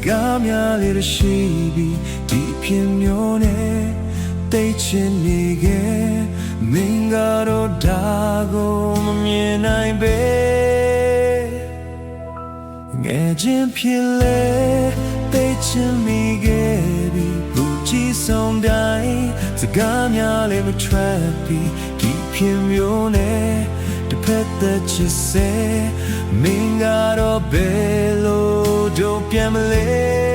ကားများလေးရှိပြီးဒီဖြစ်မျိုးနဲ့တိတ်ချင်နေခဲ့မင်းကတော့ဒါကိုမမြင်နိုင်ပဲငယ်ချင်းဖြစ်လေတိတ်ချင်မိခဲ့ပြီးဘူးကြည့်ဆုံးတိုင်းစကားများလေးမထွက်ပြီးဒီဖြစ်မျိုးနဲ့တစ်ဖက်သက်ချစ်စေမင်းကတော့ဘယ်လိုတို့ပြန်မလဲ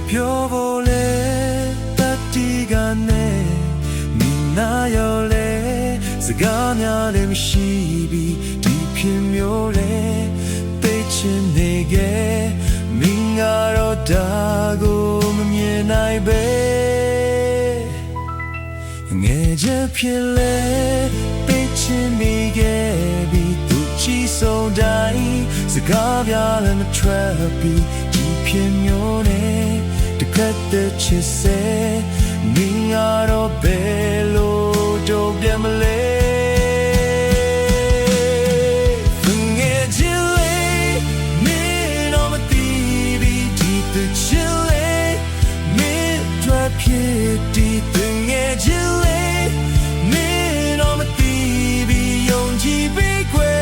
ပြောဖို့လေတတိကနေမိနာရောလေစကားများလည်းမရှိပြီးဒီဖြစ်မျိုးလေသိချင်နေခဲ့မင်းကတော့ဒါကိုမမြင်နိုင်ပဲငယ်ချင်းဖြစ်လေသိချင်နေခဲ့ပြီးသူချီဆုံးတိုင်းစကားများလည်းမထွက်ပြီးဒီဖြစ်မျိုးနဲ့တကယ်တည်းချစ်စေမင်းကတော့ဘယ်လိုတို့ပြန်မလဲငယ်ချင်းလေးမင်းတော့မသိပြီးဒီတချစ်လေးမင်းတို့ဖြစ်ဒီငယ်ချင်းလေးမင်းတော့မသိပြီးယုံကြည်ပြီးခွဲ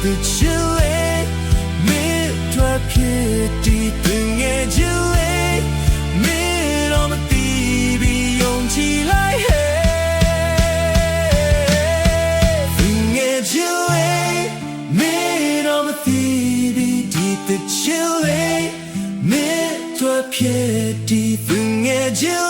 the chilly mid drop hit deep in chilly mid on the baby on chilly chilly mid on the baby deep the chilly mid drop hit deep in chilly